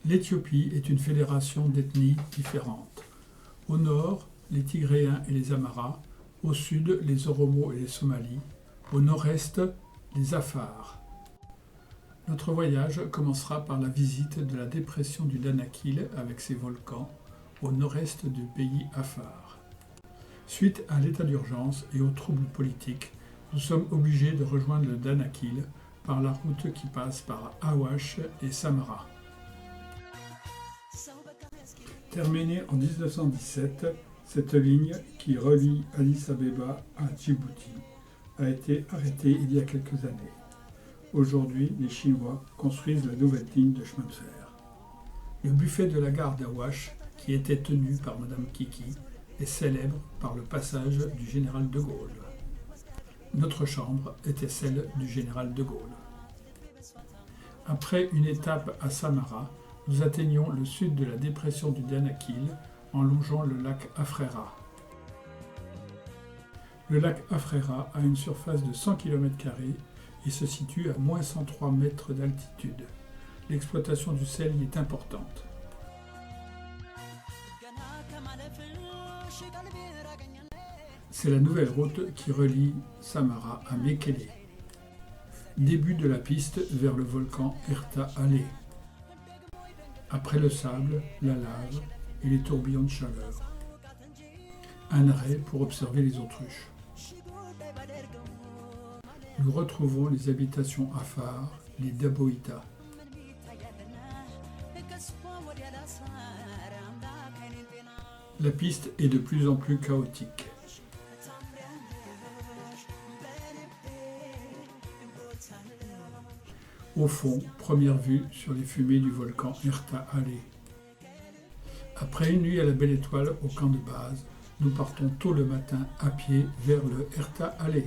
L'Éthiopie est une fédération d'ethnies différentes. Au nord, les Tigréens et les Amaras, au sud, les Oromos et les Somalis, au nord-est, les Afars. Notre voyage commencera par la visite de la dépression du Danakil avec ses volcans, au nord-est du pays Afar. Suite à l'état d'urgence et aux troubles politiques, nous sommes obligés de rejoindre le Danakil par la route qui passe par Awash et Samara. Terminée en 1917, cette ligne qui relie Addis Abeba à Djibouti a été arrêtée il y a quelques années. Aujourd'hui, les Chinois construisent la nouvelle ligne de chemin de fer. Le buffet de la gare d'Awash, qui était tenu par Madame Kiki, est célèbre par le passage du général de Gaulle. Notre chambre était celle du général de Gaulle. Après une étape à Samara, nous atteignons le sud de la dépression du Danakil en longeant le lac Afrera. Le lac Afrera a une surface de 100 km² et se situe à moins 103 mètres d'altitude. L'exploitation du sel y est importante. C'est la nouvelle route qui relie Samara à Mekele. Début de la piste vers le volcan Erta Ale. Après le sable, la lave et les tourbillons de chaleur. Un arrêt pour observer les autruches. Nous retrouvons les habitations Afar, les Daboïta. La piste est de plus en plus chaotique. Au fond, première vue sur les fumées du volcan Erta Ale. Après une nuit à la Belle Étoile au camp de base, nous partons tôt le matin à pied vers le Erta Ale.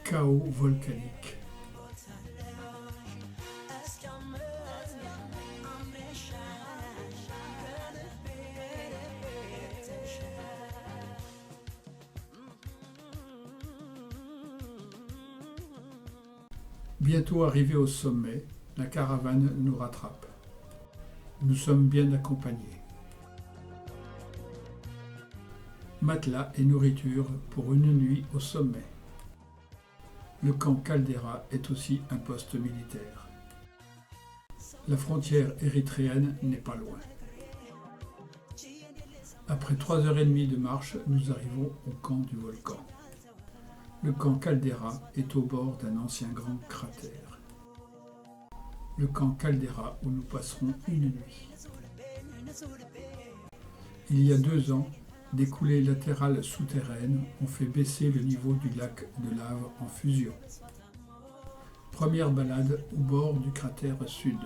Chaos volcanique. Bientôt arrivés au sommet, la caravane nous rattrape. Nous sommes bien accompagnés. Matelas et nourriture pour une nuit au sommet. Le camp Caldera est aussi un poste militaire. La frontière érythréenne n'est pas loin. Après 3h30 de marche, nous arrivons au camp du volcan. Le camp Caldera est au bord d'un ancien grand cratère. Le camp Caldera où nous passerons une nuit. Il y a 2 ans, des coulées latérales souterraines ont fait baisser le niveau du lac de lave en fusion. Première balade au bord du cratère sud.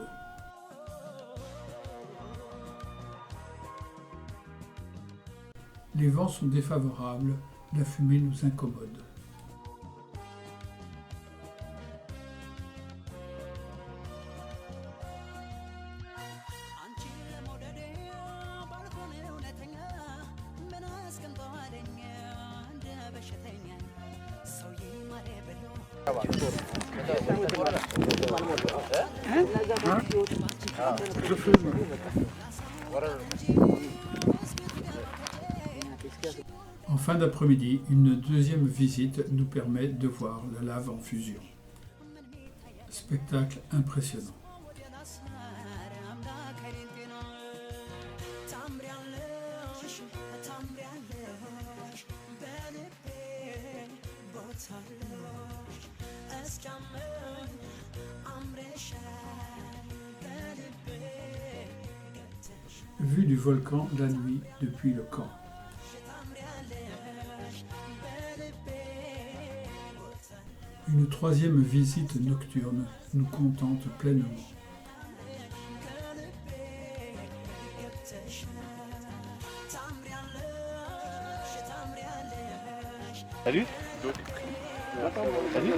Les vents sont défavorables, la fumée nous incommode. En fin d'après-midi, une deuxième visite nous permet de voir la lave en fusion. Spectacle impressionnant. Vue du volcan la nuit depuis le camp. Une troisième visite nocturne nous contente pleinement. Salut. Salut.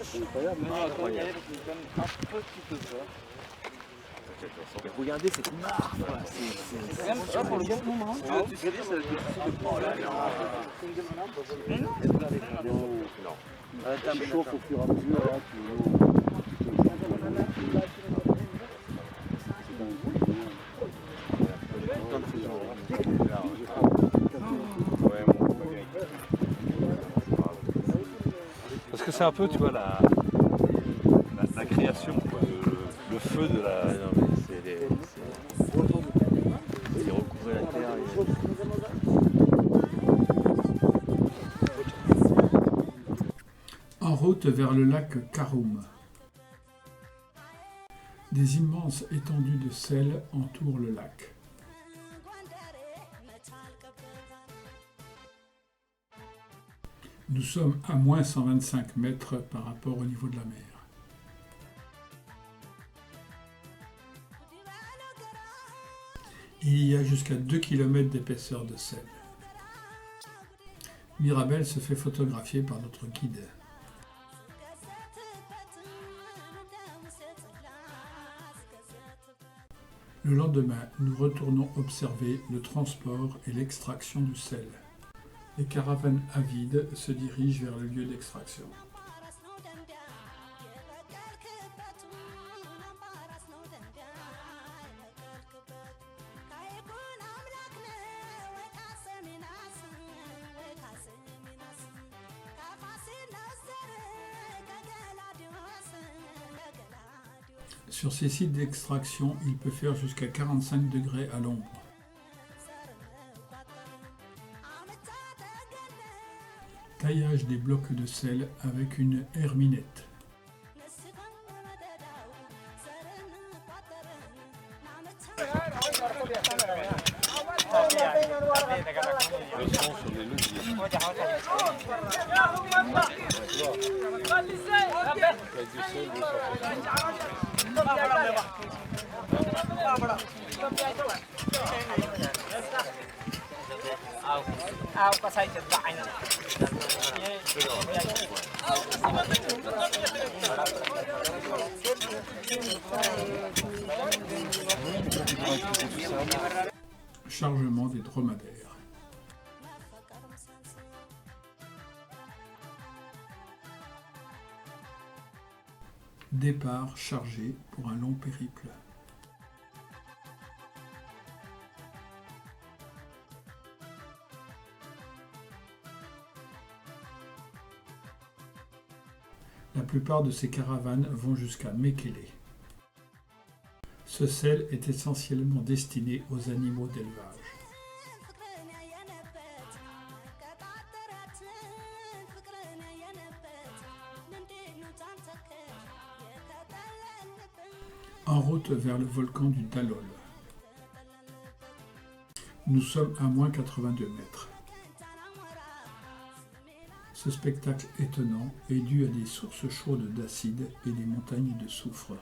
C'est incroyable. Quand il y avait un petit peu ça. Regardez cette marque. C'est pour le bon moment. Tu sais, ça Ça chauffe au fur et à mesure. c'est un peu, tu vois, la création, quoi, le feu de la... Ah non, mais il recouvrait la terre. En route vers le lac Karoum. Des immenses étendues de sel entourent le lac. Nous sommes à moins 125 mètres par rapport au niveau de la mer. Il y a jusqu'à 2 km d'épaisseur de sel. Mirabel se fait photographier par notre guide. Le lendemain, nous retournons observer le transport et l'extraction du sel. Les caravanes avides se dirigent vers le lieu d'extraction. Sur ces sites d'extraction, il peut faire jusqu'à 45 degrés à l'ombre. Taillage des blocs de sel avec une herminette. Le son sur les leviers. Chargement des dromadaires. Départ chargé pour un long périple. La plupart de ces caravanes vont jusqu'à Mekele. Ce sel est essentiellement destiné aux animaux d'élevage. En route vers le volcan du Dalol. Nous sommes à moins 82 mètres. Ce spectacle étonnant est dû à des sources chaudes d'acide et des montagnes de soufre.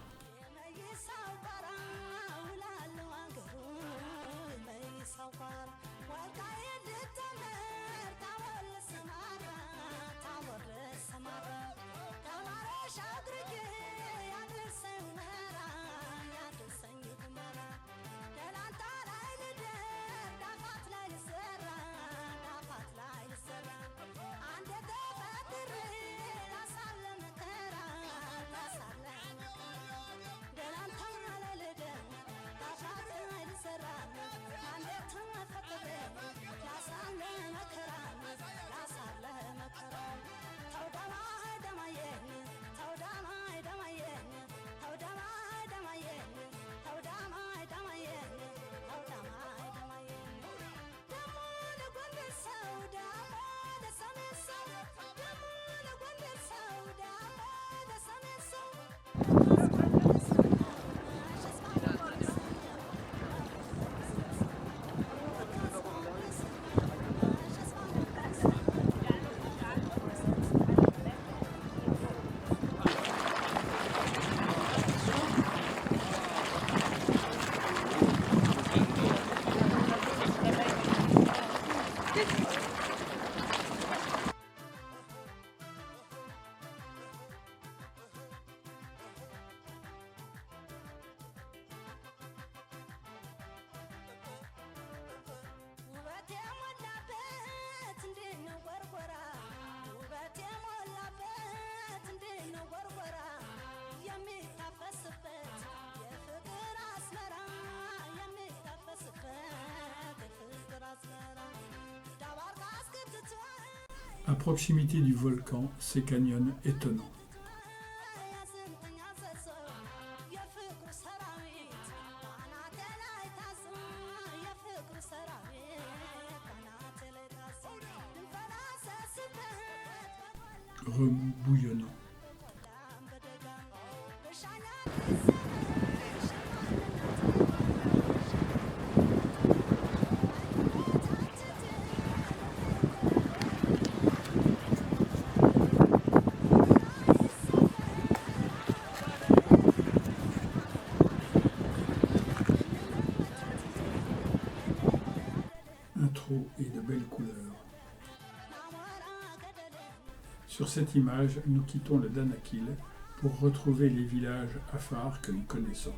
À proximité du volcan, ces canyons étonnants. Remous bouillonnant. Un trou et de belles couleurs. Sur cette image, nous quittons le Danakil pour retrouver les villages afars que nous connaissons.